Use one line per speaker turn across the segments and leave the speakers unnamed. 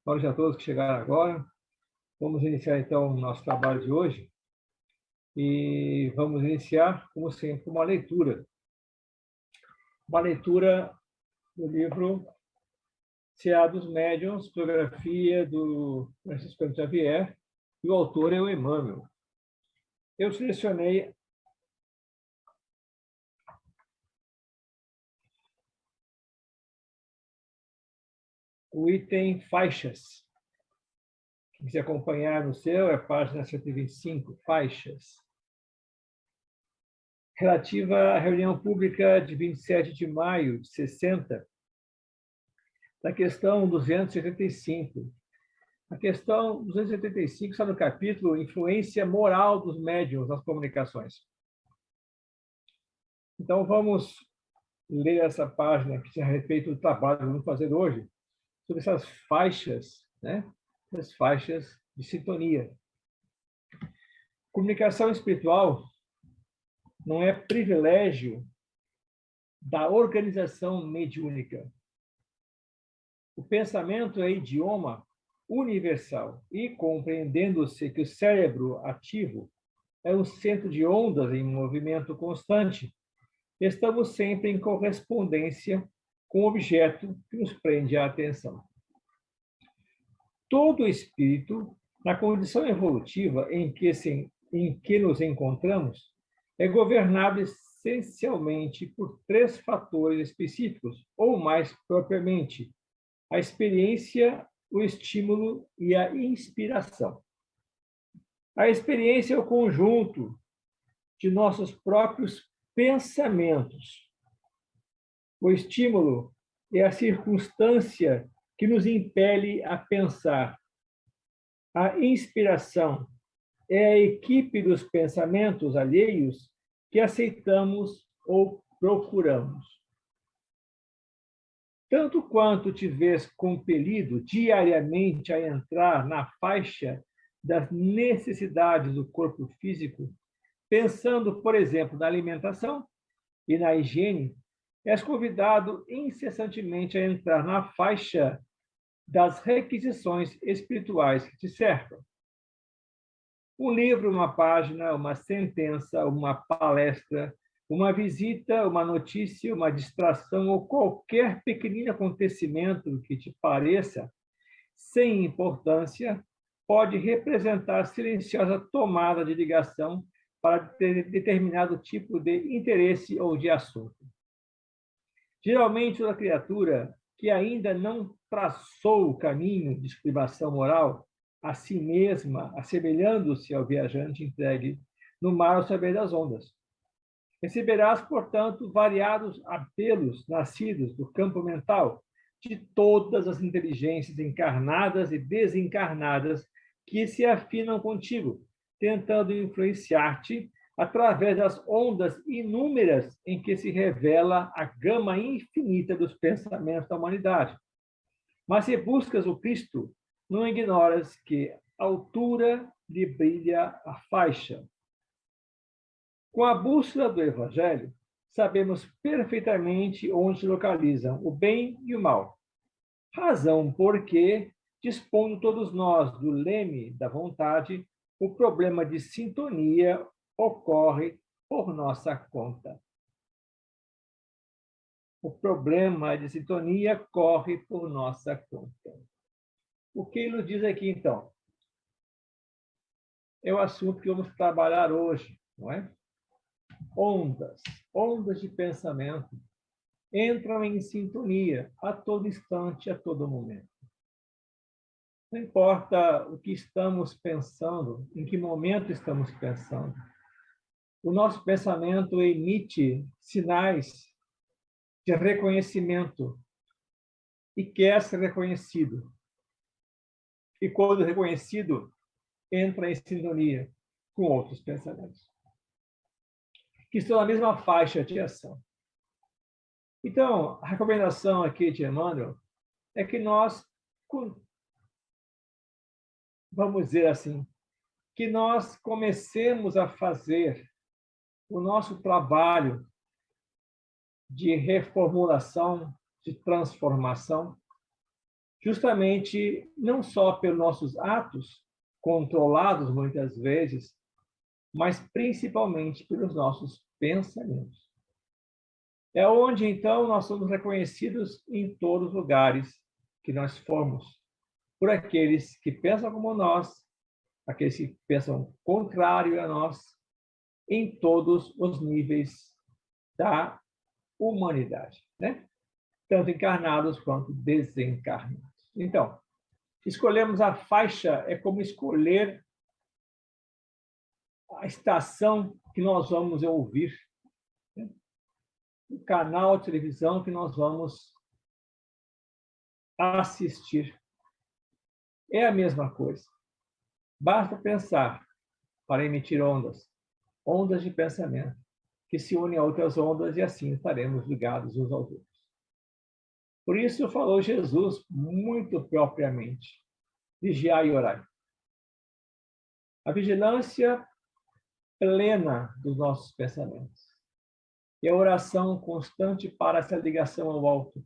Boa noite a todos que chegaram agora. Vamos iniciar, então, o nosso trabalho de hoje. E vamos iniciar, como sempre, com uma leitura. Uma leitura do livro C.A. dos Médiuns, biografia do Francisco Cândido Xavier, e o autor é o Emmanuel. Eu selecionei o item faixas. Quem quiser acompanhar no seu, é a página 125, faixas. Relativa à reunião pública de 27 de maio de 60, da questão 275. A questão 275 está no capítulo Influência Moral dos Médiuns nas Comunicações. Então, vamos ler essa página que diz a respeito do trabalho que vamos fazer hoje, sobre essas faixas, né? As faixas de sintonia. Comunicação espiritual não é privilégio da organização mediúnica. O pensamento é idioma universal e, compreendendo-se que o cérebro ativo é um centro de ondas em movimento constante, estamos sempre em correspondência com o objeto que nos prende a atenção. Todo espírito, na condição evolutiva em que nos encontramos, é governado essencialmente por três fatores específicos, ou mais propriamente, a experiência, o estímulo e a inspiração. A experiência é o conjunto de nossos próprios pensamentos. O estímulo é a circunstância que nos impele a pensar. A inspiração é a equipe dos pensamentos alheios que aceitamos ou procuramos. Tanto quanto te vês compelido diariamente a entrar na faixa das necessidades do corpo físico, pensando, por exemplo, na alimentação e na higiene, és convidado incessantemente a entrar na faixa das requisições espirituais que te cercam. Um livro, uma página, uma sentença, uma palestra, uma visita, uma notícia, uma distração ou qualquer pequenino acontecimento que te pareça sem importância pode representar silenciosa tomada de ligação para determinado tipo de interesse ou de assunto. Geralmente, a criatura que ainda não traçou o caminho de estribação moral a si mesma, assemelhando-se ao viajante entregue no mar ao saber das ondas. Receberás, portanto, variados apelos nascidos do campo mental de todas as inteligências encarnadas e desencarnadas que se afinam contigo, tentando influenciar-te através das ondas inúmeras em que se revela a gama infinita dos pensamentos da humanidade. Mas se buscas o Cristo, não ignoras que a altura lhe brilha a faixa. Com a bússola do Evangelho, sabemos perfeitamente onde se localizam o bem e o mal. Razão porque, dispondo todos nós do leme da vontade, o problema de sintonia ocorre por nossa conta. O problema de sintonia corre por nossa conta. O que ele nos diz aqui, então? É o assunto que vamos trabalhar hoje, não é? Ondas de pensamento entram em sintonia a todo instante, a todo momento. Não importa o que estamos pensando, em que momento estamos pensando, o nosso pensamento emite sinais de reconhecimento e quer ser reconhecido. E quando reconhecido, entra em sintonia com outros pensamentos, que estão na mesma faixa de ação. Então, a recomendação aqui de Emmanuel é que nós, vamos dizer assim, que nós comecemos a fazer o nosso trabalho de reformulação, de transformação, justamente não só pelos nossos atos, controlados muitas vezes, mas principalmente pelos nossos pensamentos. É onde, então, nós somos reconhecidos em todos os lugares que nós formos, por aqueles que pensam como nós, aqueles que pensam contrário a nós, em todos os níveis da humanidade, né? Tanto encarnados quanto desencarnados. Então, escolhemos a faixa é como escolher a estação que nós vamos ouvir, né? O canal de televisão que nós vamos assistir. É a mesma coisa. Basta pensar para emitir ondas, ondas de pensamento, que se unem a outras ondas e assim estaremos ligados uns aos outros. Por isso falou Jesus muito propriamente: vigiai e orai. A vigilância plena dos nossos pensamentos e a oração constante para essa ligação ao alto,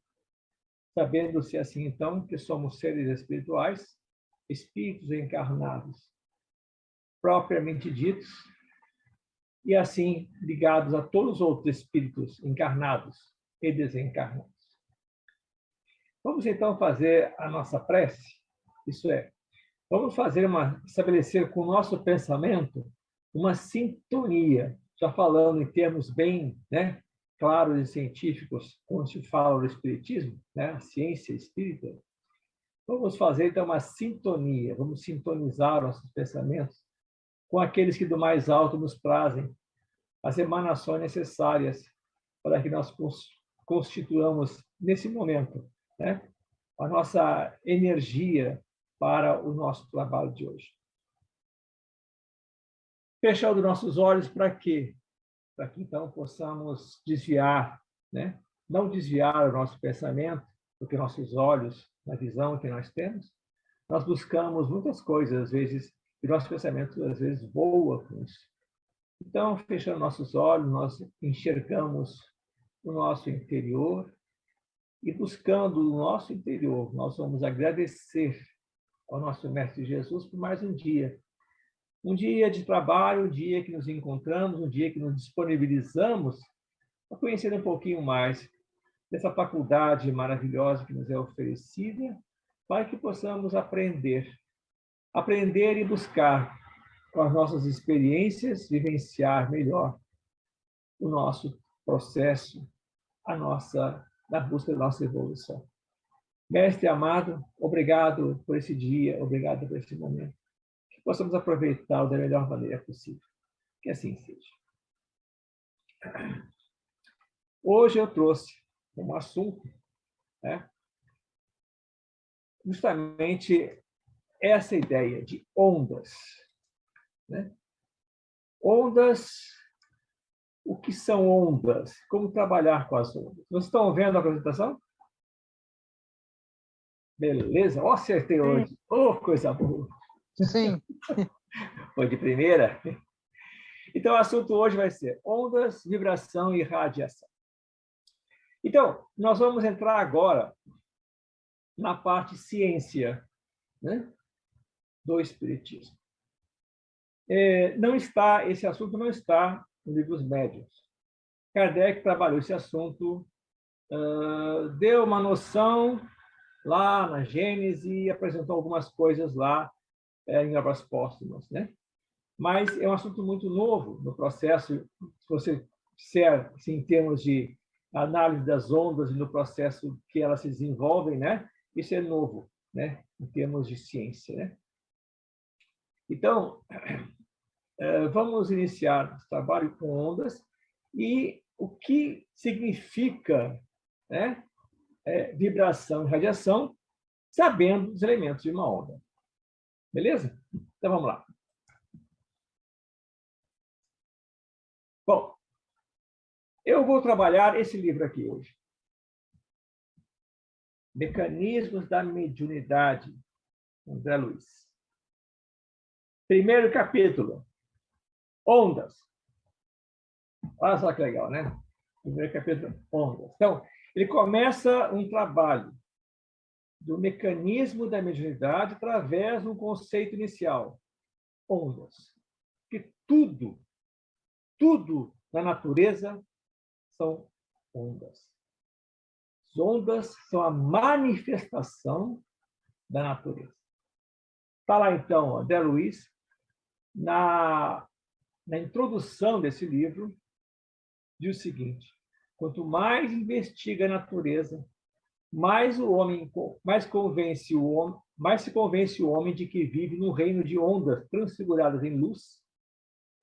sabendo-se assim, então, que somos seres espirituais, espíritos encarnados, propriamente ditos, e assim ligados a todos os outros espíritos encarnados e desencarnados. Vamos então fazer a nossa prece, isso é, vamos estabelecer com o nosso pensamento uma sintonia, já falando em termos bem, né, claros e científicos, quando se fala do espiritismo, né, a ciência espírita. Vamos fazer então uma sintonia, vamos sintonizar nossos pensamentos com aqueles que do mais alto nos trazem as emanações necessárias para que nós constituamos nesse momento, né, a nossa energia para o nosso trabalho de hoje. Fechando nossos olhos para quê? Para que então possamos desviar, né? Não desviar o nosso pensamento, porque nossos olhos, na visão que nós temos, nós buscamos muitas coisas, às vezes, e nosso pensamento, às vezes, voa com isso. Então, fechando nossos olhos, nós enxergamos o nosso interior e buscando o nosso interior, nós vamos agradecer ao nosso Mestre Jesus por mais um dia. Um dia de trabalho, um dia que nos encontramos, um dia que nos disponibilizamos para conhecer um pouquinho mais dessa faculdade maravilhosa que nos é oferecida, para que possamos aprender e buscar com as nossas experiências, vivenciar melhor o nosso processo, na busca da nossa evolução. Mestre amado, obrigado por esse dia, obrigado por esse momento. Que possamos aproveitá-lo da melhor maneira possível. Que assim seja. Hoje eu trouxe como assunto, né, justamente essa ideia de ondas, né? Ondas, o que são ondas? Como trabalhar com as ondas? Vocês estão vendo a apresentação? Beleza? Oh, acertei hoje. Oh, coisa boa.
Sim.
Foi de primeira? Então, o assunto hoje vai ser ondas, vibração e radiação. Então, nós vamos entrar agora na parte ciência, né, do espiritismo. Esse assunto não está nos livros médiuns. Kardec trabalhou esse assunto, deu uma noção lá na Gênese e apresentou algumas coisas lá em obras póstumas, né? Mas é um assunto muito novo no processo, se você disser assim, em termos de análise das ondas e no processo que elas se desenvolvem, né? Isso é novo, né? Em termos de ciência, né? Então, vamos iniciar esse trabalho com ondas e o que significa, né, vibração e radiação, sabendo os elementos de uma onda. Beleza? Então, vamos lá. Bom, eu vou trabalhar esse livro aqui hoje. Mecanismos da Mediunidade, André Luiz. Primeiro capítulo, ondas. Olha só que legal, né? Primeiro capítulo, ondas. Então, ele começa um trabalho do mecanismo da mediunidade através do conceito inicial, ondas. Que tudo na natureza são ondas. As ondas são a manifestação da natureza. Está lá, então, André Luiz, na introdução desse livro, diz o seguinte: quanto mais investiga a natureza, mais se convence o homem de que vive num reino de ondas transfiguradas em luz,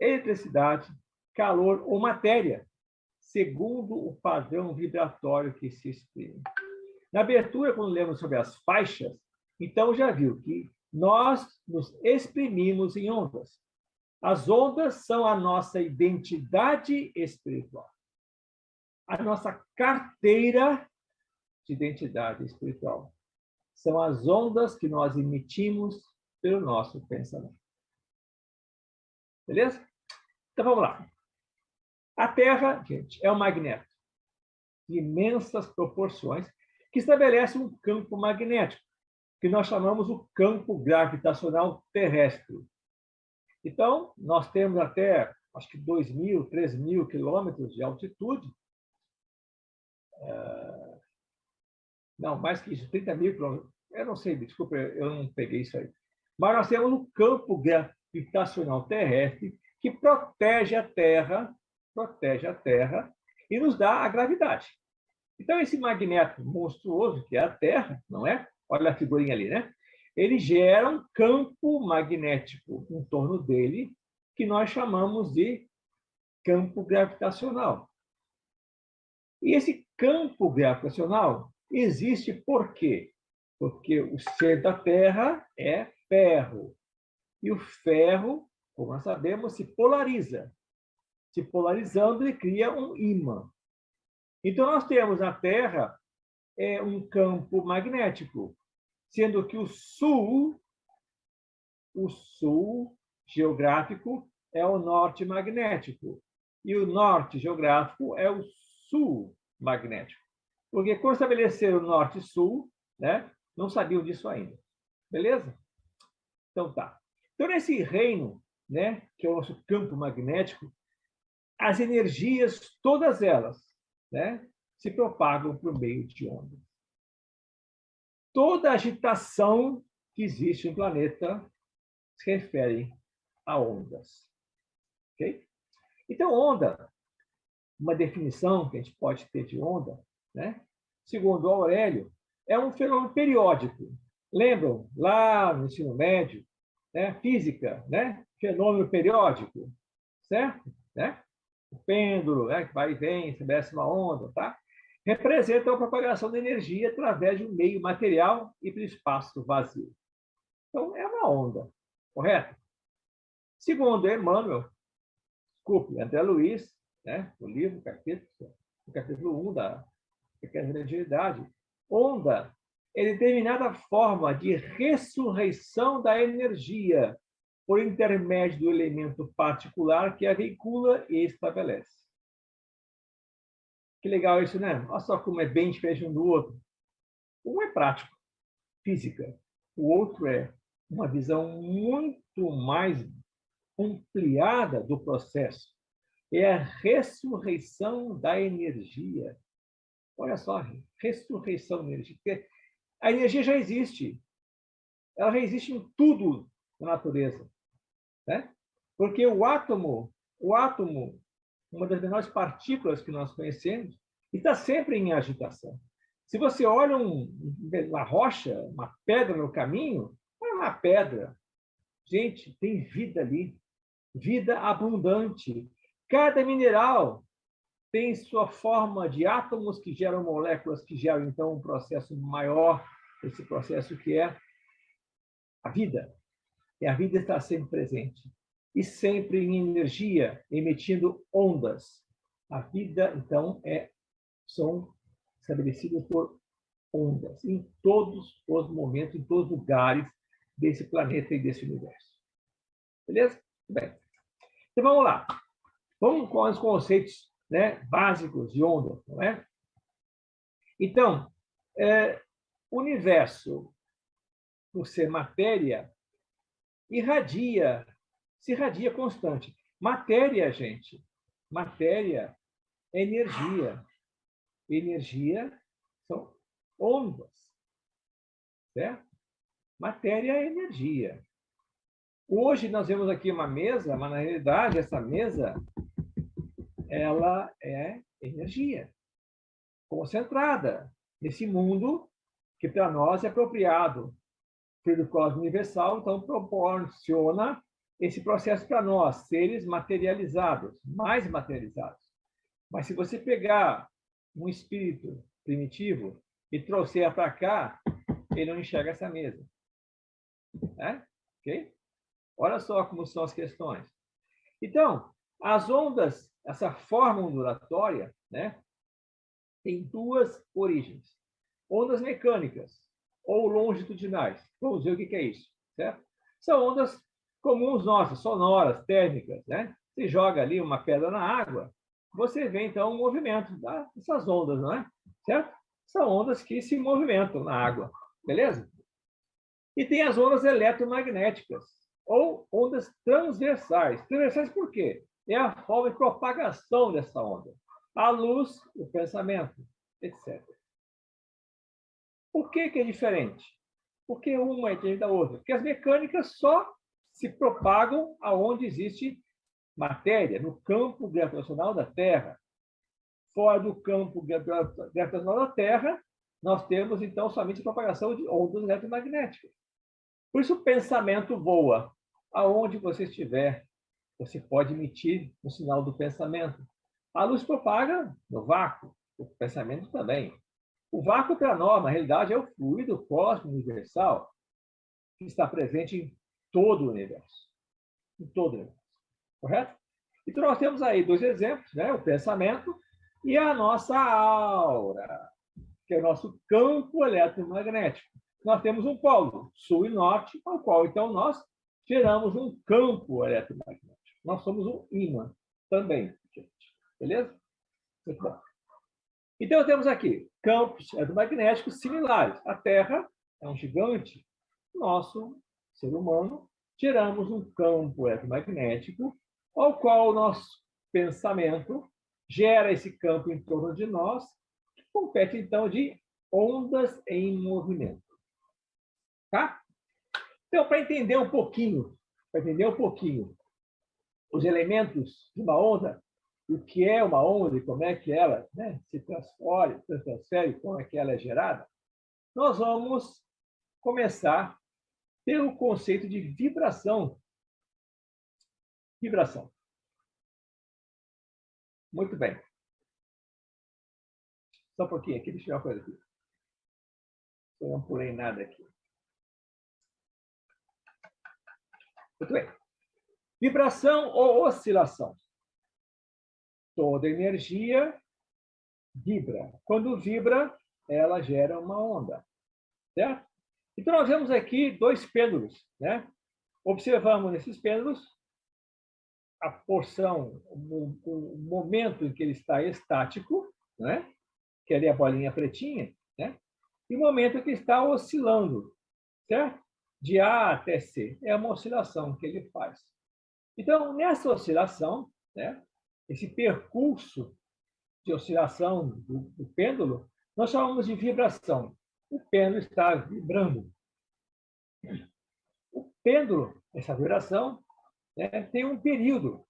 eletricidade, calor ou matéria, segundo o padrão vibratório que se exprime. Na abertura, quando lemos sobre as faixas, então já viu que nós nos exprimimos em ondas. As ondas são a nossa identidade espiritual, a nossa carteira de identidade espiritual. São as ondas que nós emitimos pelo nosso pensamento. Beleza? Então vamos lá. A Terra, gente, é um magneto de imensas proporções que estabelece um campo magnético, que nós chamamos o campo gravitacional terrestre. Então, nós temos até, acho que 2.000, 3.000 quilômetros de altitude. Não, mais que isso, 30.000 quilômetros. Eu não sei, desculpa, eu não peguei isso aí. Mas nós temos um campo gravitacional terrestre que protege a Terra e nos dá a gravidade. Então, esse magneto monstruoso, que é a Terra, não é? Olha a figurinha ali, né? Ele gera um campo magnético em torno dele, que nós chamamos de campo gravitacional. E esse campo gravitacional existe por quê? Porque o ser da Terra é ferro. E o ferro, como nós sabemos, se polariza. Se polarizando, ele cria um ímã. Então, nós temos na Terra um campo magnético, sendo que o sul geográfico é o norte magnético e o norte geográfico é o sul magnético. Porque quando estabeleceram o norte e sul, né, não sabiam disso ainda. Beleza? Então tá. Então, nesse reino, né, que é o nosso campo magnético, as energias, todas elas, né, se propagam por meio de ondas. Toda agitação que existe no planeta se refere a ondas. Ok? Então, onda, uma definição que a gente pode ter de onda, né? Segundo Aurélio, é um fenômeno periódico. Lembram, lá no ensino médio, né? Física, né? Fenômeno periódico, certo? Né? O pêndulo, né? Que vai e vem, estabelece uma onda, tá? Representa a propagação da energia através de um meio material e do espaço vazio. Então, é uma onda, correto? Segundo Emmanuel, André Luiz, né, no livro, capítulo 1 da Pequena Mediunidade, onda é determinada forma de ressurreição da energia por intermédio do elemento particular que a veicula e estabelece. Que legal isso, né? Olha só como é bem diferente um do outro. Um é prático, física. O outro é uma visão muito mais ampliada do processo. É a ressurreição da energia. Olha só, ressurreição da energia. Porque a energia já existe. Ela já existe em tudo na natureza. Né? Porque o átomo, uma das menores partículas que nós conhecemos, está sempre em agitação. Se você olha uma rocha, uma pedra no caminho, é uma pedra. Gente, tem vida ali. Vida abundante. Cada mineral tem sua forma de átomos que geram moléculas, que geram, então, um processo maior, esse processo que é a vida. E a vida está sempre presente. E sempre em energia, emitindo ondas. A vida, então, são estabelecidas por ondas, em todos os momentos, em todos os lugares desse planeta e desse universo. Beleza? Bem. Então, vamos lá. Vamos com os conceitos, né, básicos de onda, não é? Então, O universo, por ser matéria, se irradia constante. Matéria, gente, matéria é energia. Energia são ondas, certo? Matéria é energia. Hoje nós vemos aqui uma mesa, mas na realidade essa mesa ela é energia concentrada nesse mundo que para nós é apropriado pelo cosmos universal, então proporciona esse processo para nós, seres materializados, mais materializados. Mas se você pegar um espírito primitivo e trouxer para cá, ele não enxerga essa mesa. Né? Ok? Olha só como são as questões. Então, as ondas, essa forma ondulatória, né, tem duas origens. Ondas mecânicas ou longitudinais. Vamos ver o que é isso, certo? São ondas comuns nossas, sonoras, térmicas, né? Você joga ali uma pedra na água, você vê, então, um movimento dessas ondas, não é? Certo? São ondas que se movimentam na água, beleza? E tem as ondas eletromagnéticas, ou ondas transversais. Transversais por quê? É a forma de propagação dessa onda. A luz, o pensamento, etc. Por que é diferente? Porque uma é diferente da outra. Porque as mecânicas só se propagam aonde existe matéria, no campo gravitacional da Terra. Fora do campo gravitacional da Terra, nós temos, então, somente a propagação de ondas eletromagnéticas. Por isso, o pensamento voa. Aonde você estiver, você pode emitir o sinal do pensamento. A luz propaga no vácuo, o pensamento também. O vácuo, para nós, na realidade, é o fluido cósmico universal que está presente em todo o universo. Em todo o universo. Correto? Então, nós temos aí dois exemplos, né? O pensamento e a nossa aura, que é o nosso campo eletromagnético. Nós temos um polo, sul e norte, ao qual, então, nós geramos um campo eletromagnético. Nós somos um ímã também, gente. Beleza? Muito bom. Então, temos aqui campos eletromagnéticos similares. A Terra é um gigante. Nosso ser humano, geramos um campo eletromagnético, ao qual o nosso pensamento gera esse campo em torno de nós, que compete, então, de ondas em movimento. Tá? Então, para entender um pouquinho os elementos de uma onda, o que é uma onda e como é que ela, né, se transfere, como é que ela é gerada, nós vamos começar pelo conceito de vibração. Vibração. Muito bem. Só um pouquinho aqui, deixa eu ver uma coisa aqui. Eu não pulei nada aqui. Muito bem. Vibração ou oscilação. Toda energia vibra. Quando vibra, ela gera uma onda. Certo? Então, nós vemos aqui dois pêndulos. Né? Observamos nesses pêndulos a porção, o momento em que ele está estático, né? Que ali é a bolinha pretinha, né? E o momento em que está oscilando, certo? De A até C. É uma oscilação que ele faz. Então, nessa oscilação, né? Esse percurso de oscilação do pêndulo, nós chamamos de vibração. O pêndulo está vibrando. O pêndulo, essa vibração, né, tem um período,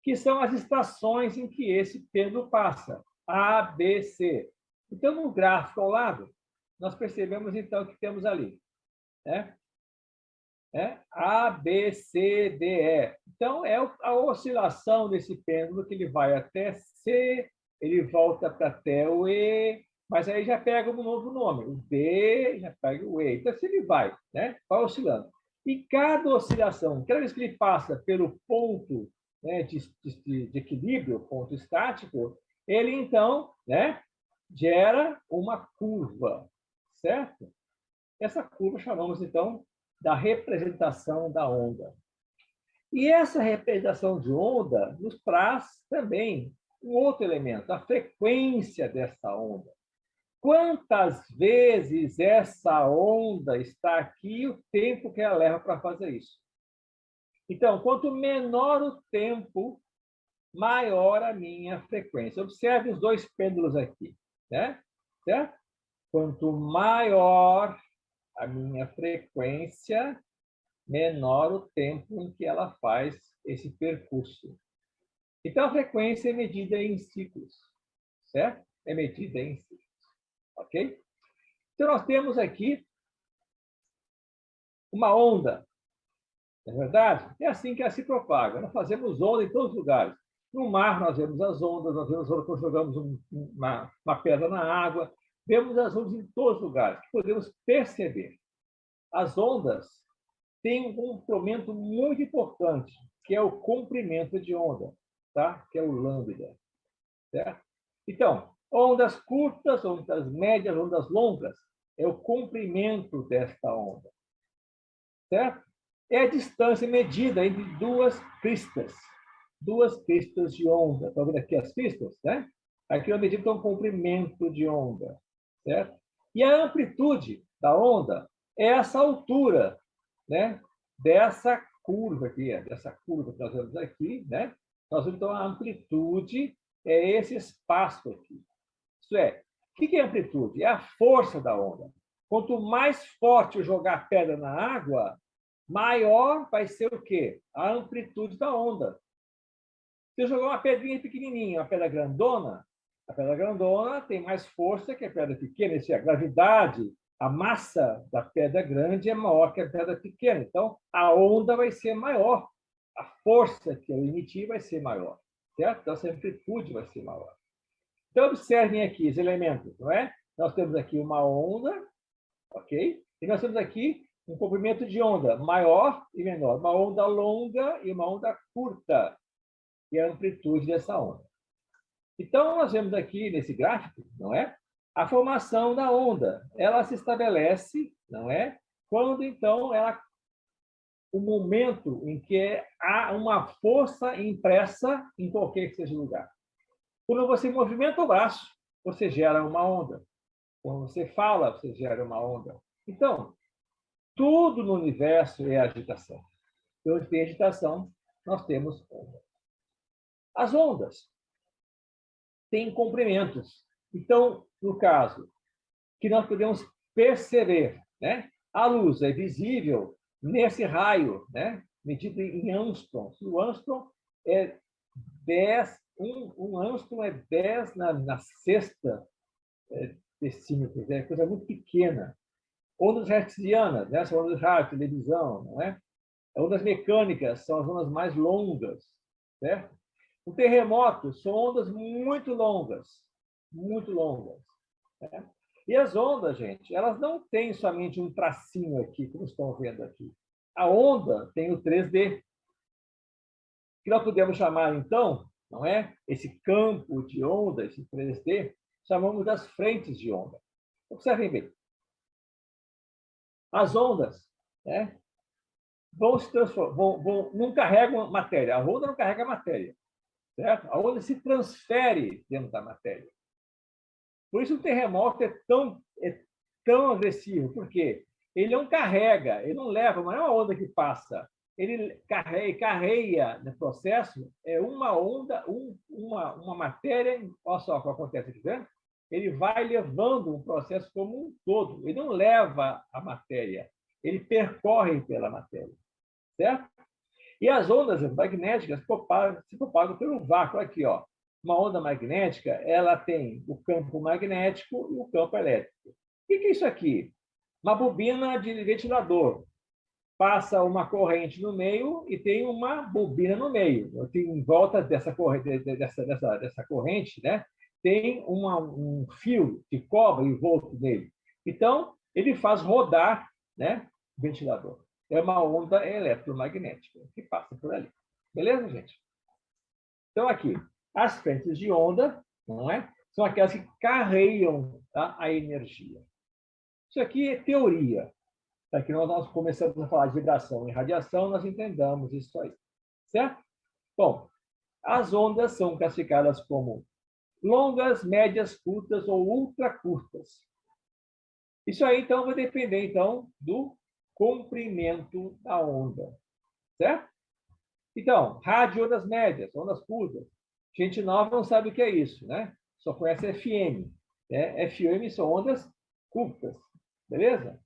que são as estações em que esse pêndulo passa, A, B, C. Então, no gráfico ao lado, nós percebemos, então, que temos ali, né? A, B, C, D, E. Então, é a oscilação desse pêndulo que ele vai até C, ele volta para até o E, mas aí já pega um novo nome, o D, já pega o E. Então, assim ele vai, né? Vai oscilando. E cada oscilação, cada vez que ele passa pelo ponto, né, de equilíbrio, ponto estático, ele, então, né, gera uma curva, certo? Essa curva chamamos, então, da representação da onda. E essa representação de onda nos traz também um outro elemento, a frequência dessa onda. quantas vezes essa onda está aqui e o tempo que ela leva para fazer isso. Então, quanto menor o tempo, maior a minha frequência. Observe os dois pêndulos aqui, né? Certo? Quanto maior a minha frequência, menor o tempo em que ela faz esse percurso. Então, a frequência é medida em ciclos, certo? É medida em ciclos, ok? Então, nós temos aqui uma onda, não é verdade? É assim que ela se propaga. Nós fazemos onda em todos os lugares. No mar, nós vemos as ondas, nós vemos quando jogamos uma pedra na água, vemos as ondas em todos os lugares, que podemos perceber. As ondas têm um comprimento muito importante, que é o comprimento de onda, tá? Que é o lambda, certo? Então, ondas curtas, ondas médias, ondas longas, é o comprimento desta onda, certo? É a distância medida entre duas cristas de onda. Estão vendo aqui as cristas, né? Aqui é a medida do comprimento de onda, certo? E a amplitude da onda é essa altura, né? Dessa curva aqui, dessa curva que nós vemos aqui, né? Nós vemos, então, a amplitude é esse espaço aqui. Isso é, o que é amplitude? É a força da onda. Quanto mais forte eu jogar pedra na água, maior vai ser o quê? A amplitude da onda. Se eu jogar uma pedrinha pequenininha, uma pedra grandona, a pedra grandona tem mais força que a pedra pequena. Isso é, a gravidade, a massa da pedra grande é maior que a pedra pequena. Então, a onda vai ser maior. A força que eu emitir vai ser maior. Certo? Então, essa amplitude vai ser maior. Então, observem aqui os elementos, não é? Nós temos aqui uma onda, ok? E nós temos aqui um comprimento de onda maior e menor. Uma onda longa e uma onda curta. E a amplitude dessa onda. Então, nós vemos aqui nesse gráfico, não é? A formação da onda. Ela se estabelece, não é? Quando, então, o momento em que há uma força impressa em qualquer que seja o lugar. Quando você movimenta o braço, você gera uma onda. Quando você fala, você gera uma onda. Então, tudo no universo é agitação. E onde tem agitação, nós temos onda. As ondas têm comprimentos. Então, no caso, que nós podemos perceber, né? A luz é visível nesse raio, né? Medido em angstroms. O angstrom é 10, um angstrom é 10 na sexta decímetros, é coisa muito pequena. Ondas hertzianas, né? São ondas de rádio, televisão, não é? Ondas mecânicas são as ondas mais longas, certo? O terremoto são ondas muito longas, muito longas. Né? E as ondas, gente, elas não têm somente um tracinho aqui, como estão vendo aqui. A onda tem o 3D, que nós podemos chamar, então, não é? Esse campo de onda, esse 3D, chamamos das frentes de onda. Observem bem. As ondas, né, vão se transformar, não carregam matéria. A onda não carrega matéria, certo? A onda se transfere dentro da matéria. Por isso o terremoto é tão agressivo, porque ele não carrega, ele não leva, mas não é uma onda que passa. Ele carrega no processo uma onda, uma matéria. Olha só o que acontece aqui, né? Ele vai levando um processo como um todo. Ele não leva a matéria, ele percorre pela matéria, certo? E as ondas magnéticas se propagam pelo vácuo. Aqui, ó. Uma onda magnética, ela tem o campo magnético e o campo elétrico. O que é isso aqui? Uma bobina de ventilador. Passa uma corrente no meio e tem uma bobina no meio. Em volta dessa corrente, né, tem um fio que cobre envolto nele. Então, ele faz rodar, né, o ventilador. É uma onda eletromagnética que passa por ali. Beleza, gente? Então, aqui, as frentes de onda, não é? São aquelas que carregam, tá, a energia. Isso aqui é teoria. Aqui nós começamos a falar de vibração e radiação, nós entendamos isso aí. Certo? Bom, as ondas são classificadas como longas, médias, curtas ou ultracurtas. Isso aí, então, vai depender, então, do comprimento da onda, certo? Então, rádio ondas médias, ondas curtas. Gente nova não sabe o que é isso, né? Só conhece FM. Né? FM são ondas curtas, beleza?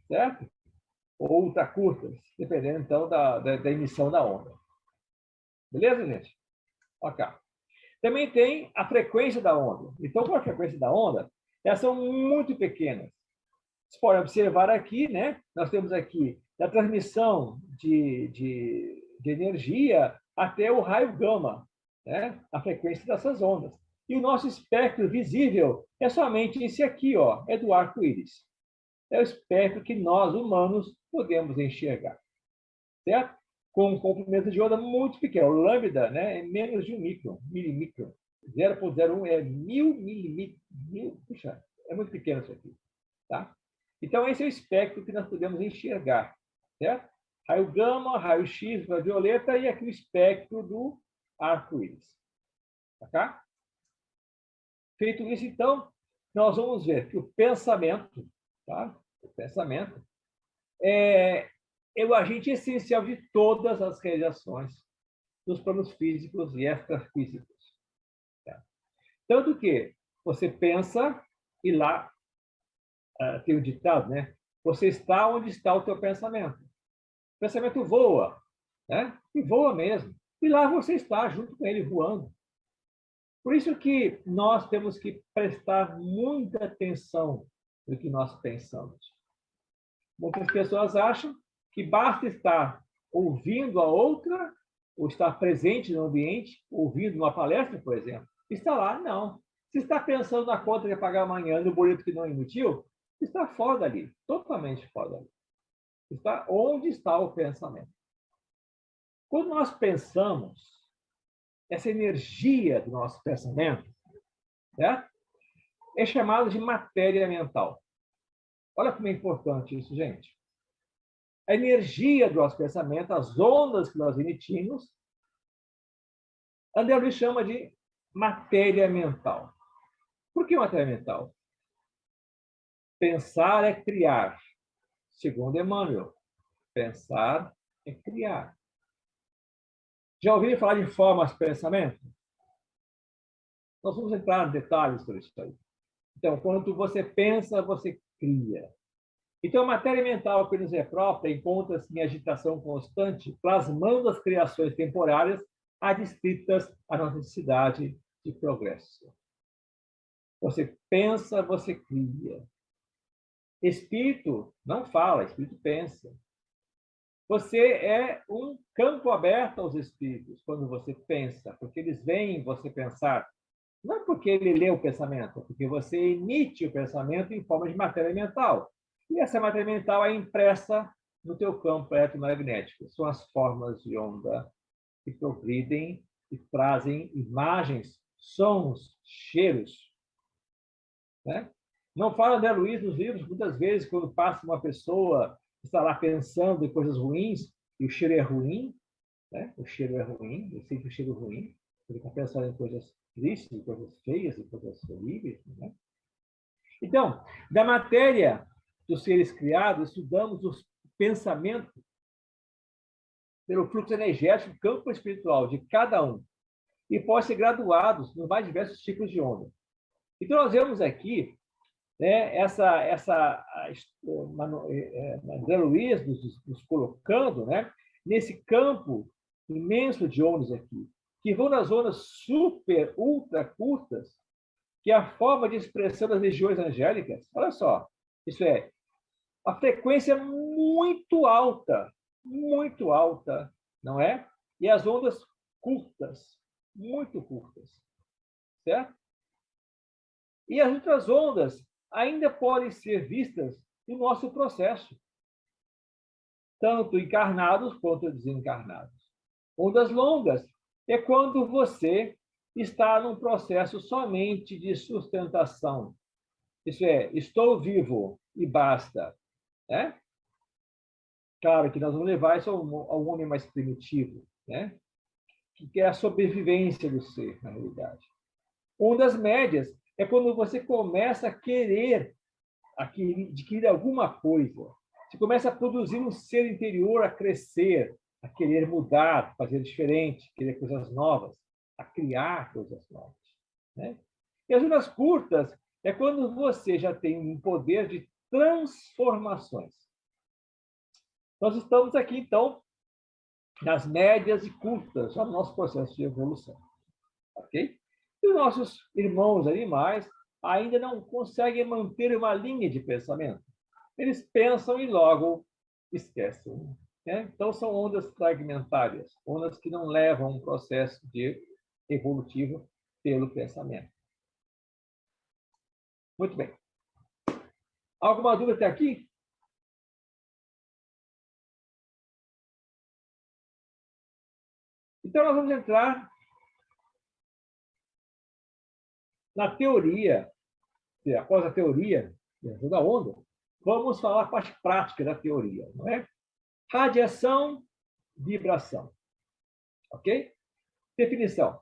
Certo? Ou ultracurtas, dependendo, então, da emissão da onda. Beleza, gente? Ok. Também tem a frequência da onda. Então, qual é a frequência da onda? Elas são muito pequenas. Vocês podem observar aqui, né? Nós temos aqui da transmissão de energia até o raio gama, né? A frequência dessas ondas. E o nosso espectro visível é somente esse aqui, ó, é do arco-íris. É o espectro que nós, humanos, podemos enxergar, certo? Com um comprimento de onda muito pequeno. O lambda, né, é menos de 1 milímetro. 0,01 é 1000 milímetros. Puxa, é muito pequeno isso aqui, tá? Então, esse é o espectro que nós podemos enxergar, certo? Raio gama, raio X, ultravioleta e aqui o espectro do arco-íris. Tá? Feito isso, então, nós vamos ver que o pensamento, tá? O pensamento é o agente essencial de todas as realizações dos planos físicos e extrafísicos. Tá? Tanto que você pensa e lá tem o ditado, né? Você está onde está o teu pensamento. O pensamento voa, né? E voa mesmo. E lá você está junto com ele voando. Por isso que nós temos que prestar muita atenção no que nós pensamos. Muitas pessoas acham que basta estar ouvindo a outra, ou estar presente no ambiente, ouvindo uma palestra, por exemplo. Está lá, não. Se está pensando na conta que vai pagar amanhã, no boleto que não emitiu, está fora dali, totalmente fora dali. Está onde está o pensamento. Quando nós pensamos, essa energia do nosso pensamento, né, é chamada de matéria mental. Olha como é importante isso, gente. A energia do nosso pensamento, as ondas que nós emitimos, André Luiz chama de matéria mental. Por que matéria mental? Pensar é criar. Segundo Emmanuel, pensar é criar. Já ouviram falar de formas de pensamento? Nós vamos entrar em detalhes sobre isso aí. Então, quando você pensa, você cria. Então, a matéria mental que nos é própria encontra-se em agitação constante, plasmando as criações temporárias adstritas à nossa necessidade de progresso. Você pensa, você cria. Espírito não fala, espírito pensa. Você é um campo aberto aos espíritos quando você pensa, porque eles veem você pensar. Não é porque ele lê o pensamento, é porque você emite o pensamento em forma de matéria mental. E essa matéria mental é impressa no teu campo eletromagnético. São as formas de onda que progridem e trazem imagens, sons, cheiros. Né? Não fala, né, Luiz, nos livros, muitas vezes, quando passa uma pessoa que está lá pensando em coisas ruins, e o cheiro é ruim, né? O cheiro é ruim, eu sinto o cheiro ruim, ele está pensando em coisas tristes, coisas feias, e coisas horríveis. Né? Então, da matéria dos seres criados, estudamos o pensamento pelo fluxo energético, campo espiritual de cada um, e pode ser graduados nos mais diversos tipos de onda. Então, nós vemos aqui, né, André Luiz nos colocando, né, nesse campo imenso de ondas aqui, que vão nas ondas super, ultra curtas, que é a forma de expressão das legiões angélicas. Olha só, isso é a frequência é muito alta, não é? E as ondas curtas, muito curtas, certo? E as outras ondas ainda podem ser vistas no nosso processo, tanto encarnados quanto desencarnados. Ondas longas é quando você está num processo somente de sustentação. Isso é, estou vivo e basta. Né? Claro que nós vamos levar isso ao homem mais primitivo, né? Que é a sobrevivência do ser, na realidade. Ondas médias é quando você começa a querer adquirir alguma coisa. Você começa a produzir um ser interior a crescer, a querer mudar, fazer diferente, querer coisas novas, a criar coisas novas. Né? E as ondas curtas é quando você já tem um poder de transformações. Nós estamos aqui, então, nas médias e curtas, no nosso processo de evolução. Ok? E os nossos irmãos animais ainda não conseguem manter uma linha de pensamento. Eles pensam e logo esquecem. Né? Então, são ondas fragmentárias, ondas que não levam um processo de evolutivo pelo pensamento. Muito bem. Alguma dúvida até aqui? Então, nós vamos entrar na teoria, após a teoria da onda, vamos falar a parte prática da teoria, não é? Radiação, vibração. Ok? Definição.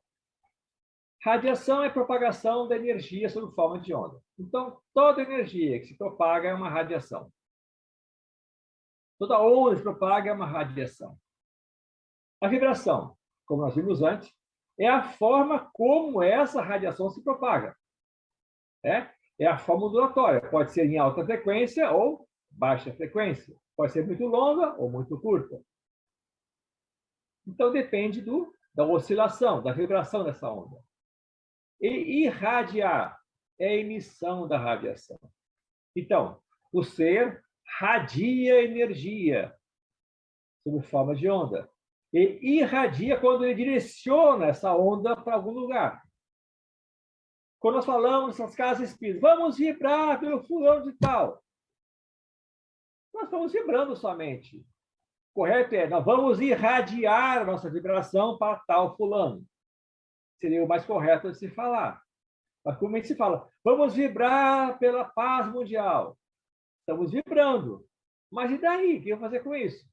Radiação é propagação da energia sob forma de onda. Então, toda energia que se propaga é uma radiação. Toda onda que se propaga é uma radiação. A vibração, como nós vimos antes, é a forma como essa radiação se propaga. É a forma ondulatória. Pode ser em alta frequência ou baixa frequência. Pode ser muito longa ou muito curta. Então, depende da oscilação, da vibração dessa onda. E irradiar é a emissão da radiação. Então, o ser radia energia sob forma de onda. E irradia quando ele direciona essa onda para algum lugar. Quando nós falamos nessas casas espíritas, vamos vibrar pelo fulano de tal. Nós estamos vibrando somente. Correto é, nós vamos irradiar a nossa vibração para tal fulano. Seria o mais correto de se falar. Mas como é que se fala? Vamos vibrar pela paz mundial. Estamos vibrando. Mas e daí? O que eu vou fazer com isso?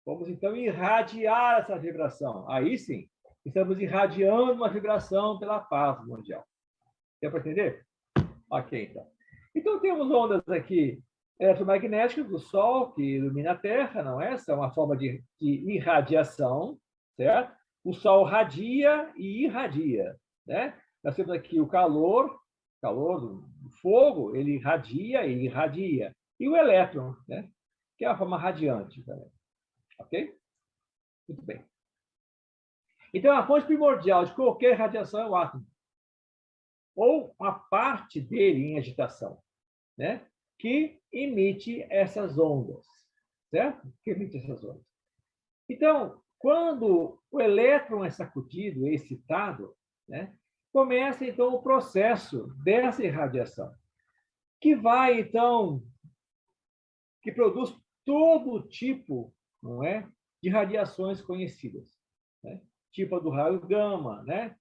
Vamos, então, irradiar essa vibração. Aí sim, estamos irradiando uma vibração pela paz mundial. Deu para entender? Ok, então. Então, temos ondas aqui eletromagnéticas do Sol, que ilumina a Terra, não é? Essa é uma forma de irradiação, certo? O Sol radia e irradia, né? Nós temos aqui o calor do fogo, ele irradia e irradia. E o elétron, né? Que é a forma radiante também. Ok? Muito bem. Então, a fonte primordial de qualquer radiação é o átomo. Ou a parte dele em agitação, né? Que emite essas ondas, certo? Que emite essas ondas. Então, quando o elétron é sacudido, é excitado, né? Começa, então, o processo dessa irradiação, que vai, então, que produz todo tipo, não é, de radiações conhecidas, né? Tipo a do raio gama, né?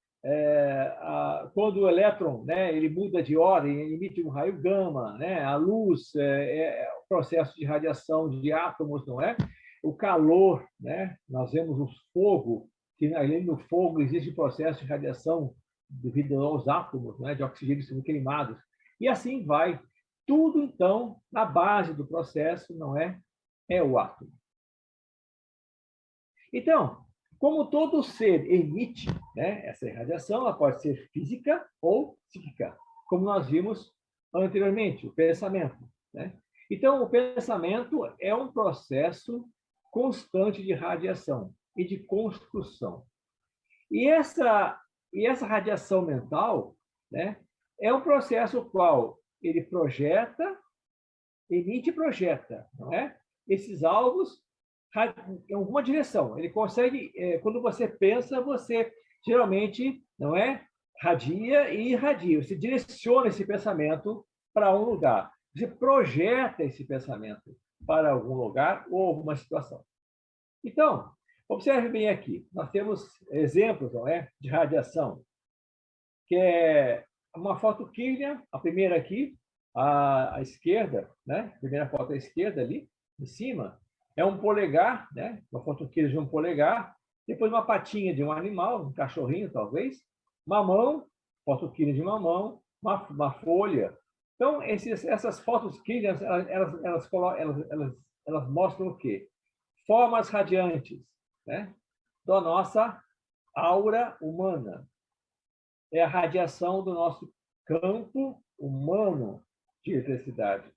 Quando o elétron, né, ele muda de ordem, ele emite um raio gama, né? A luz é o processo de radiação de átomos, não é? O calor, né? Nós vemos o fogo, que além do fogo existe um processo de radiação devido aos átomos, né, de oxigênio sendo queimados. E assim vai. Tudo, então, na base do processo, não é? É o átomo. Então, como todo ser emite, né, essa irradiação, ela pode ser física ou psíquica, como nós vimos anteriormente, o pensamento. Né? Então, o pensamento é um processo constante de radiação e de construção. E essa radiação mental, né, é um processo qual ele projeta, emite e projeta, não é? Esses alvos em alguma direção. Ele consegue, quando você pensa, você geralmente, não é? Radia e irradia. Você direciona esse pensamento para um lugar. Você projeta esse pensamento para algum lugar ou alguma situação. Então, observe bem aqui. Nós temos exemplos, não é, de radiação, que é uma foto Kirlian, a primeira aqui, à esquerda, né? A primeira foto à esquerda ali, em cima, é um polegar, né? Uma foto Kirlian de um polegar, depois uma patinha de um animal, um cachorrinho talvez, uma mão fotoquímica de mamão, uma folha. Então, essas fotoquímicas, elas mostram o quê? Formas radiantes, né, da nossa aura humana. É a radiação do nosso campo humano de eletricidade,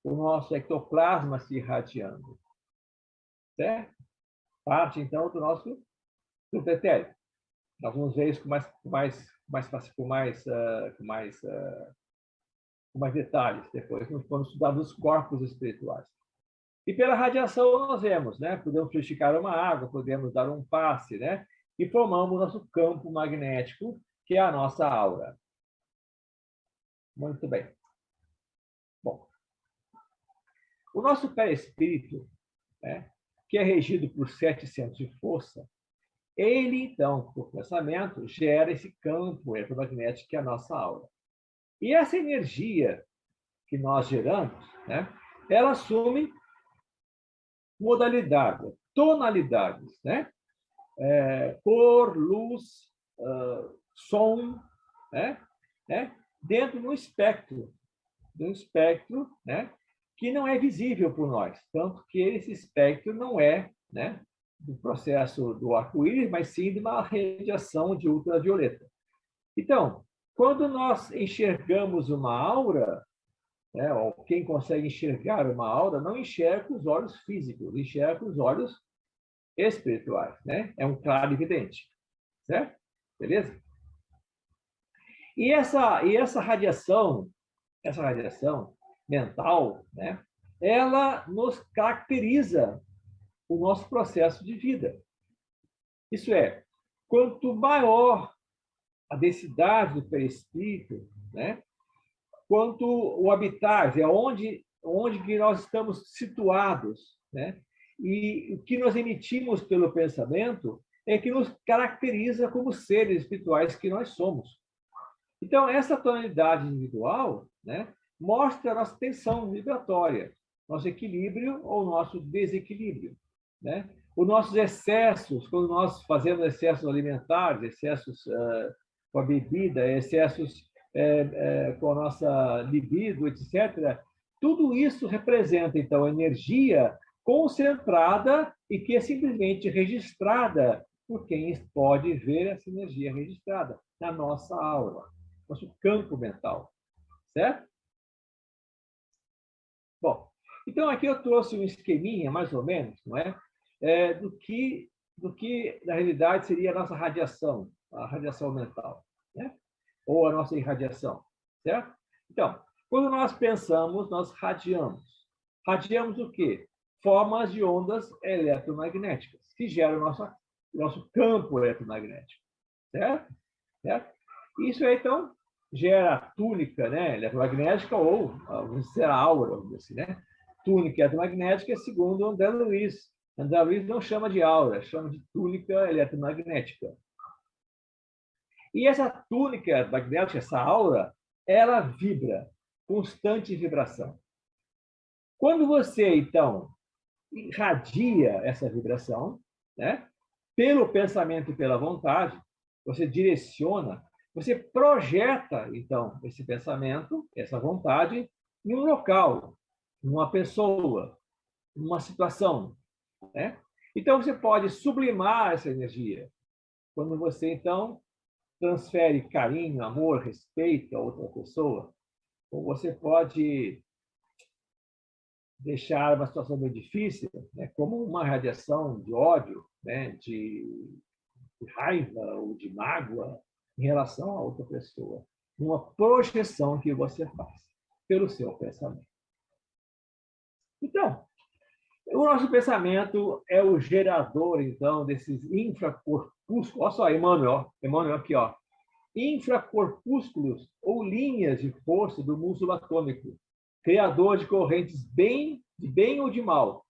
o nosso ectoplasma se irradiando, certo? Parte, então, do nosso grupo etéreo. Nós vamos ver isso com mais detalhes depois, quando estudar os corpos espirituais. E pela radiação nós vemos, né? Podemos fluidificar uma água, podemos dar um passe, né? E formamos o nosso campo magnético, que é a nossa aura. Muito bem. Bom, o nosso perispírito, né, que é regido por 7 centros de força, ele, então, por pensamento, gera esse campo eletromagnético que é a nossa aura. E essa energia que nós geramos, né, ela assume modalidade, tonalidades, né? Cor, luz, som, né? Dentro de um espectro, né? Que não é visível por nós, tanto que esse espectro não é, né, do processo do arco-íris, mas sim de uma radiação de ultravioleta. Então, quando nós enxergamos uma aura, né, ou quem consegue enxergar uma aura, não enxerga com os olhos físicos, enxerga com os olhos espirituais, né? É um claro evidente, certo? Beleza? E essa radiação mental, né? Ela nos caracteriza o nosso processo de vida. Isso é, quanto maior a densidade do perispírito, né? Quanto o habitat, é onde que nós estamos situados, né? E o que nós emitimos pelo pensamento é que nos caracteriza como seres espirituais que nós somos. Então, essa tonalidade individual, né, mostra a nossa tensão vibratória, nosso equilíbrio ou nosso desequilíbrio, né? Os nossos excessos, quando nós fazemos excessos alimentares, excessos com a bebida, excessos com a nossa libido, etc., tudo isso representa, então, energia concentrada e que é simplesmente registrada por quem pode ver essa energia registrada na nossa aura, nosso campo mental, certo? Bom, então aqui eu trouxe um esqueminha, mais ou menos, não é? Do que na realidade seria a nossa radiação, a radiação mental, né? Ou a nossa irradiação, certo? Então, quando nós pensamos, nós radiamos. Radiamos o quê? Formas de ondas eletromagnéticas, que geram o nosso campo eletromagnético, certo? Certo? Isso aí, então, gera a túnica, né, eletromagnética, ou, vamos dizer, a aura, vamos dizer assim, né? Túnica eletromagnética, segundo André Luiz. André Luiz não chama de aura, chama de túnica eletromagnética. E essa túnica magnética, essa aura, ela vibra, constante vibração. Quando você, então, irradia essa vibração, né, pelo pensamento e pela vontade, você direciona, você projeta, então, esse pensamento, essa vontade, em um local, numa pessoa, numa situação, né? Então, você pode sublimar essa energia. Quando você, então, transfere carinho, amor, respeito a outra pessoa, ou você pode deixar uma situação bem difícil, né, como uma radiação de ódio, né, de raiva ou de mágoa em relação a outra pessoa. Uma projeção que você faz pelo seu pensamento. Então, o nosso pensamento é o gerador, então, desses infracorpúsculos. Olha só, Emmanuel aqui, ó. Infracorpúsculos ou linhas de força do músculo atômico, criador de correntes de bem ou de mal,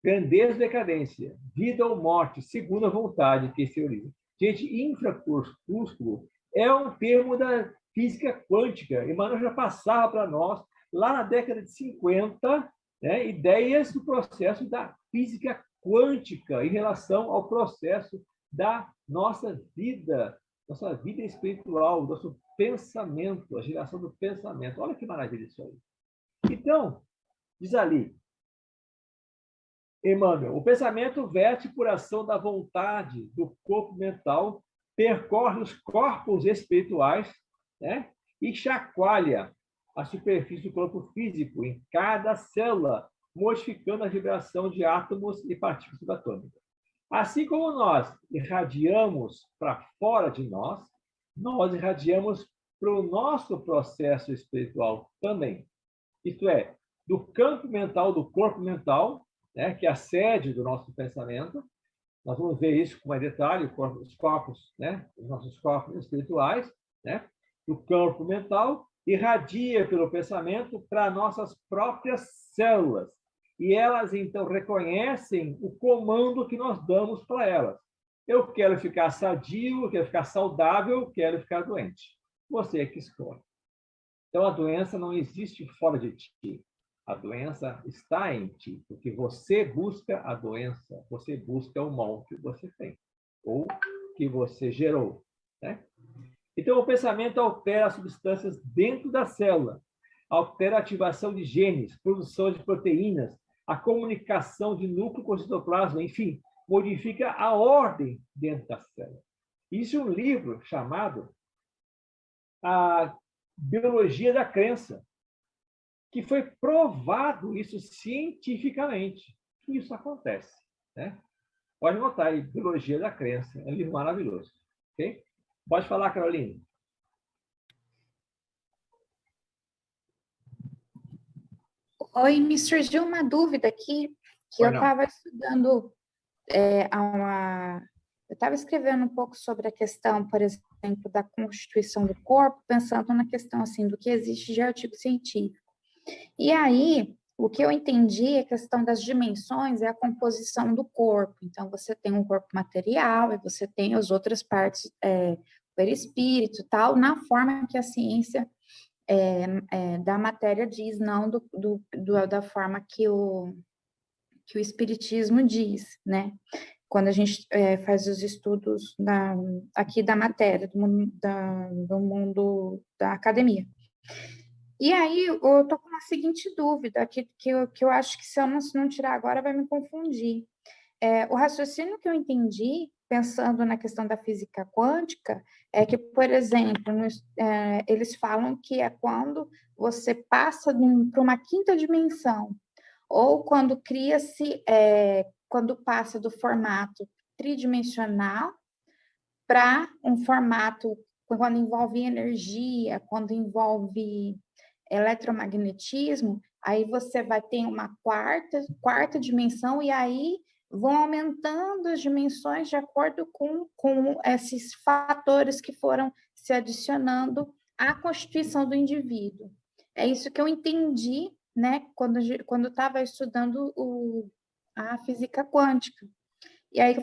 grandeza ou decadência, vida ou morte, segundo a vontade que se origina. Gente, infracorpúsculo é um termo da física quântica. Emmanuel já passava para nós, lá na década de 50, né, ideias do processo da física quântica em relação ao processo da nossa vida nossa vida espiritual, nosso pensamento, a geração do pensamento. Olha que maravilha isso aí. Então, diz ali, Emmanuel, o pensamento verte por ação da vontade, do corpo mental, percorre os corpos espirituais, né? E chacoalha a superfície do corpo físico em cada célula, modificando a vibração de átomos e partículas subatômicas. Assim como nós irradiamos para fora de nós irradiamos para o nosso processo espiritual também. Isto é, do campo mental, do corpo mental, né, que é a sede do nosso pensamento. Nós vamos ver isso com mais detalhe, os corpos, né, os nossos corpos espirituais, né, do campo mental, irradia pelo pensamento para nossas próprias células. E elas, então, reconhecem o comando que nós damos para elas. Eu quero ficar sadio, eu quero ficar saudável, eu quero ficar doente. Você é que escolhe. Então, a doença não existe fora de ti. A doença está em ti, porque você busca a doença, você busca o mal que você tem, ou que você gerou. Né? Então, o pensamento altera as substâncias dentro da célula, altera a ativação de genes, produção de proteínas, a comunicação de núcleo com o citoplasma, enfim, modifica a ordem dentro da célula. Isso é um livro chamado A Biologia da Crença, que foi provado isso cientificamente, que isso acontece. Né? Pode notar aí, Biologia da Crença, é um livro maravilhoso. Okay? Pode falar, Carolina.
Oi, me surgiu uma dúvida aqui, que eu estava estudando eu estava escrevendo um pouco sobre a questão, por exemplo, da constituição do corpo, pensando na questão assim do que existe de artigo científico. E aí, o que eu entendi é a questão das dimensões, é a composição do corpo. Então, você tem um corpo material e você tem as outras partes, o perispírito, tal, na forma que a ciência da matéria diz, não da forma que o espiritismo diz, né? Quando a gente faz os estudos aqui da matéria, do mundo da academia. E aí, eu estou com uma seguinte dúvida, que eu acho que se eu não tirar agora vai me confundir. O raciocínio que eu entendi, pensando na questão da física quântica, é que, por exemplo, eles falam que é quando você passa para uma quinta dimensão, ou quando cria-se, quando passa do formato tridimensional para um formato, quando envolve energia, quando envolve eletromagnetismo, aí você vai ter uma quarta dimensão, e aí vão aumentando as dimensões de acordo com esses fatores que foram se adicionando à constituição do indivíduo. É isso que eu entendi, né, quando estava estudando a física quântica. E aí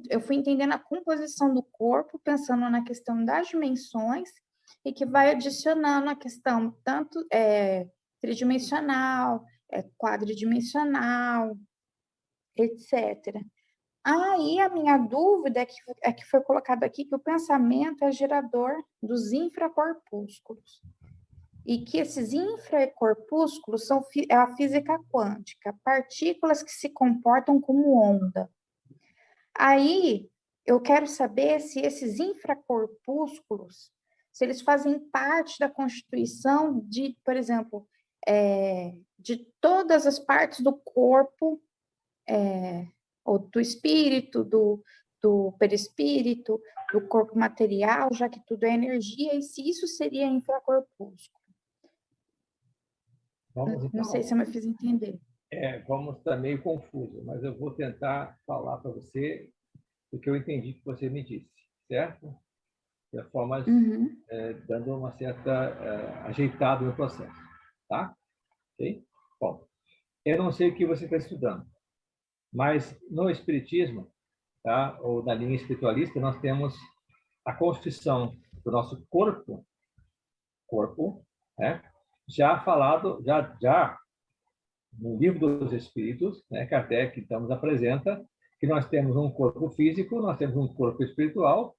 eu fui entendendo a composição do corpo, pensando na questão das dimensões, e que vai adicionando a questão tanto tridimensional, quadridimensional, etc. Aí a minha dúvida é que foi colocado aqui que o pensamento é gerador dos infracorpúsculos. E que esses infracorpúsculos são a física quântica, partículas que se comportam como onda. Aí, eu quero saber se esses infracorpúsculos, se eles fazem parte da constituição de, por exemplo, de todas as partes do corpo, ou do espírito, do perispírito, do corpo material, já que tudo é energia, e se isso seria infracorpúsculo. Não sei se eu me fiz entender.
Vamos estar meio confuso, mas eu vou tentar falar para você o que eu entendi que você me disse, certo? De forma dando uma certa ajeitada no processo, tá? Ok? Bom, eu não sei o que você está estudando, mas no Espiritismo, tá? Ou na linha espiritualista, nós temos a constituição do nosso corpo, né? Já falado, já no Livro dos Espíritos, né, Kardec então nos apresenta que nós temos um corpo físico, nós temos um corpo espiritual,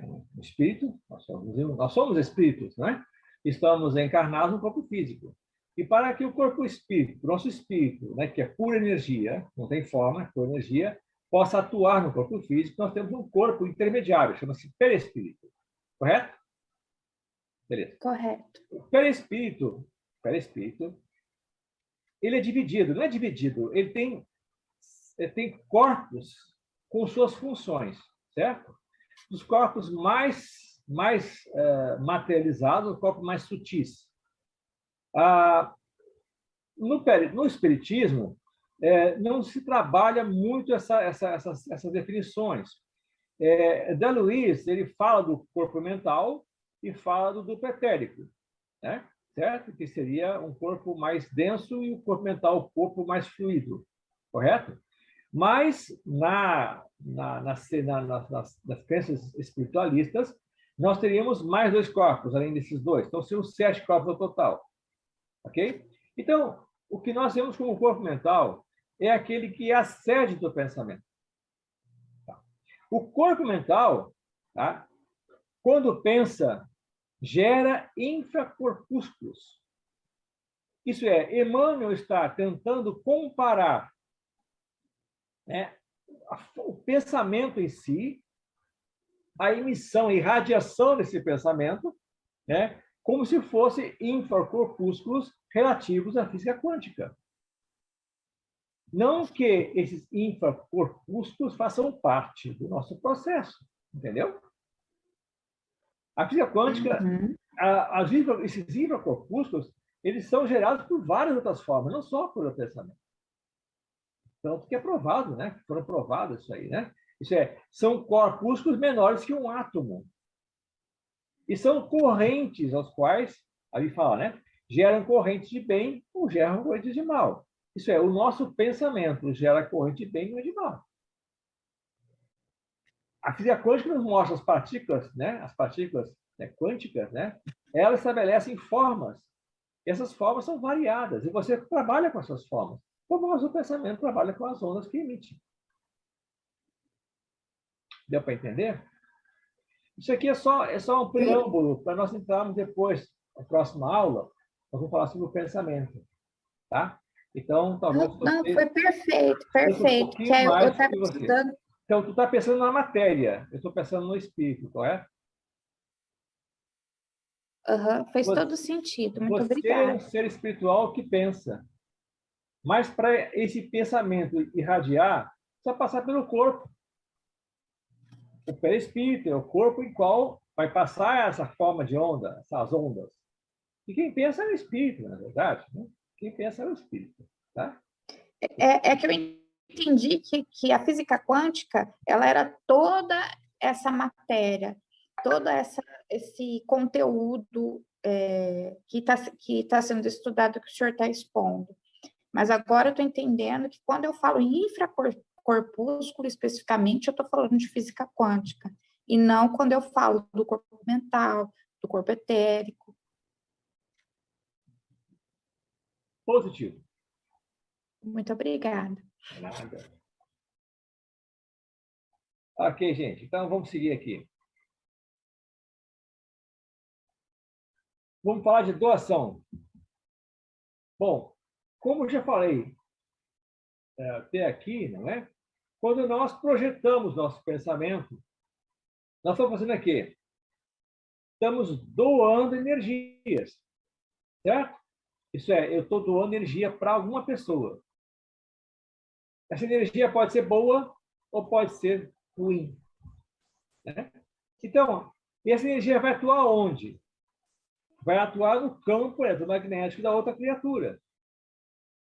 Um espírito, nós somos espíritos, né? Estamos encarnados no corpo físico. E para que o corpo espírito, nosso espírito, né, que é pura energia, não tem forma, é pura energia, possa atuar no corpo físico, nós temos um corpo intermediário, chama-se perispírito. Correto? Beleza.
Correto.
O perispírito, ele é dividido, não é dividido, ele tem corpos com suas funções, certo? Os corpos mais materializados, os corpos mais sutis. No espiritismo, não se trabalha muito essas definições. Dan Luiz, ele fala do corpo mental e fala do duplo etérico, né? Certo? Que seria um corpo mais denso e o corpo mental, o corpo mais fluido, correto? Mas nas crenças espiritualistas, nós teríamos mais 2 corpos, além desses 2. Então, seriam 7 corpos no total. Ok? Então, o que nós temos como corpo mental é aquele que é a sede do pensamento. Tá? O corpo mental, tá? Quando pensa, gera infracorpúsculos. Isso é, Emmanuel está tentando comparar, né, o pensamento em si, a emissão e radiação desse pensamento, né, como se fossem infracorpúsculos relativos à física quântica. Não que esses infracorpúsculos façam parte do nosso processo, entendeu? A física quântica, esses infracorpúsculos, eles são gerados por várias outras formas, não só por pensamento. Tanto que é provado, né? Foram provados isso aí, né? Isso são corpúsculos menores que um átomo. E são correntes aos quais, ali fala, né? Geram correntes de bem ou geram correntes de mal. Isso é, o nosso pensamento gera corrente de bem ou de mal. A física quântica nos mostra as partículas, né? As partículas, né, quânticas, né? Elas estabelecem formas. E essas formas são variadas. E você trabalha com essas formas. Como o nosso pensamento trabalha com as ondas que emite. Deu para entender? Isso aqui é só um preâmbulo para nós entrarmos depois, na próxima aula, nós vamos falar sobre o pensamento. Tá? Então, talvez você...
Não, foi perfeito, perfeito.
Que aí eu
estava estudando...
Então, tu está pensando na matéria, eu estou pensando no espírito, correto?
Fez todo sentido, muito obrigada.
Você é um ser espiritual que pensa. Mas para esse pensamento irradiar, precisa passar pelo corpo. O perispírito é o corpo em qual vai passar essa forma de onda, essas ondas. E quem pensa é o espírito, na verdade. Né? Quem pensa é o espírito. Tá?
É que eu entendi que a física quântica ela era toda essa matéria, todo esse conteúdo que tá sendo estudado, que o senhor está expondo. Mas agora eu estou entendendo que quando eu falo em infracorpúsculo especificamente, eu estou falando de física quântica, e não quando eu falo do corpo mental, do corpo etérico.
Positivo.
Muito obrigada.
Nada. Ok, gente. Então, vamos seguir aqui. Vamos falar de doação. Bom, como eu já falei até aqui, não é? Quando nós projetamos nosso pensamento, nós estamos fazendo o quê? Estamos doando energias, certo? Isso é, eu estou doando energia para alguma pessoa. Essa energia pode ser boa ou pode ser ruim. Né? Então, essa energia vai atuar onde? Vai atuar no campo eletromagnético da outra criatura,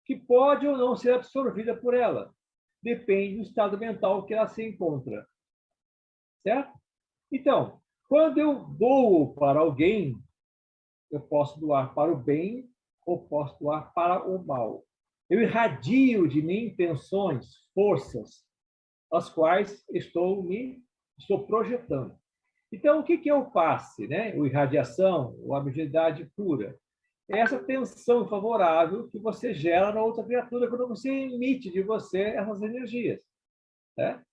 que pode ou não ser absorvida por ela. Depende do estado mental que ela se encontra. Certo? Então, quando eu dou para alguém, eu posso doar para o bem ou posso doar para o mal. Eu irradio de mim intenções, forças, as quais estou projetando. Então, o que é o passe, né? O irradiação, ou a mediunidade pura? É essa tensão favorável que você gera na outra criatura quando você emite de você essas energias. Né?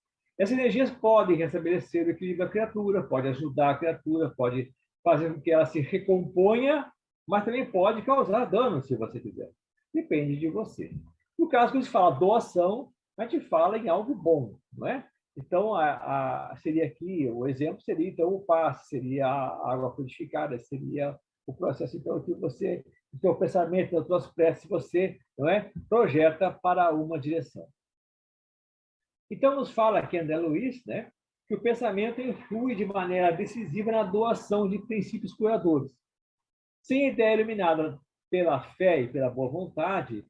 Essas energias podem restabelecer o equilíbrio da criatura, pode ajudar a criatura, pode fazer com que ela se recomponha, mas também pode causar dano, se você quiser. Depende de você. No caso que a gente fala doação, a gente fala em algo bom, não é? Então, seria aqui, o exemplo seria, então, o passe, seria a água purificada, seria o processo, então, que você, o seu pensamento, as suas preces, você, não é? Projeta para uma direção. Então, nos fala aqui André Luiz, né, que o pensamento influi de maneira decisiva na doação de princípios curadores. Sem a ideia iluminada pela fé e pela boa vontade,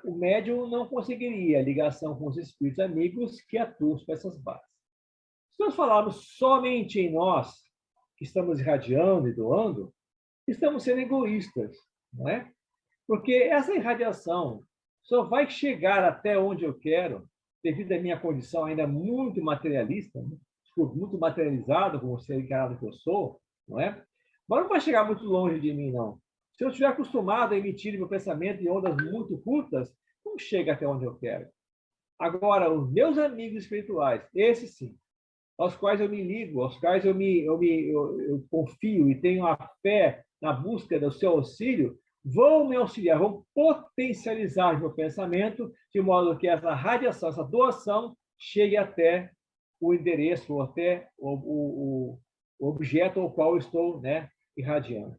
o médium não conseguiria ligação com os espíritos amigos que atuam sobre essas bases. Se nós falarmos somente em nós, que estamos irradiando e doando, estamos sendo egoístas, não é? Porque essa irradiação só vai chegar até onde eu quero, devido à minha condição ainda muito materialista, muito materializado como ser encarnado que eu sou, não é? Mas não vai chegar muito longe de mim, não. Se eu estiver acostumado a emitir meu pensamento em ondas muito curtas, não chega até onde eu quero. Agora, os meus amigos espirituais, esses sim, aos quais eu me ligo, aos quais eu confio e tenho a fé na busca do seu auxílio, vão me auxiliar, vão potencializar meu pensamento, de modo que essa radiação, essa doação, chegue até o endereço, ou até o objeto ao qual eu estou, né, irradiando.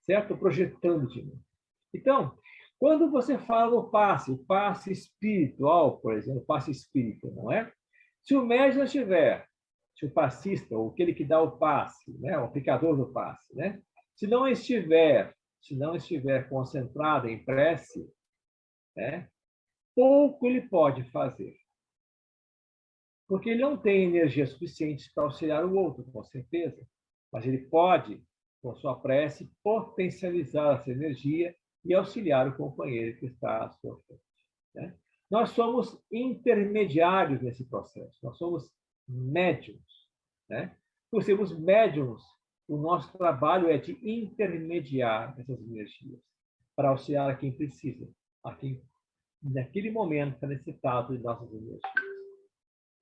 Certo? Projetando de mim. Então, quando você fala o passe espiritual, por exemplo, o passe espírita, não é? Se o médium estiver, se o passista, ou aquele que dá o passe, né, o aplicador do passe, né? Se não estiver concentrado em prece, né, pouco ele pode fazer. Porque ele não tem energia suficiente para auxiliar o outro, com certeza. Mas ele pode, com sua prece, potencializar essa energia e auxiliar o companheiro que está à sua frente. Né? Nós somos intermediários nesse processo, nós somos médiums. Né? Por sermos médiums, o nosso trabalho é de intermediar essas energias para auxiliar a quem precisa, a quem naquele momento está necessitado de nossas energias.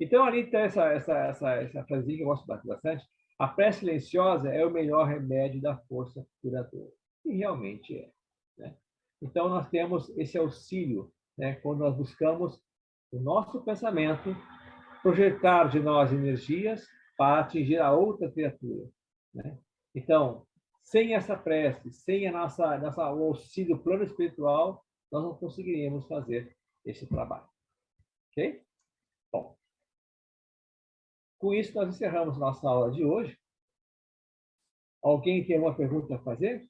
Então, ali tem essa frasinha que eu gosto bastante. A prece silenciosa é o melhor remédio da força curadora. E realmente é. Né? Então, nós temos esse auxílio, né, quando nós buscamos o nosso pensamento, projetar de nós energias para atingir a outra criatura. Né? Então, sem essa prece, sem o auxílio plano espiritual, nós não conseguiríamos fazer esse trabalho. Ok? Bom, com isso, nós encerramos nossa aula de hoje. Alguém tem uma pergunta a fazer?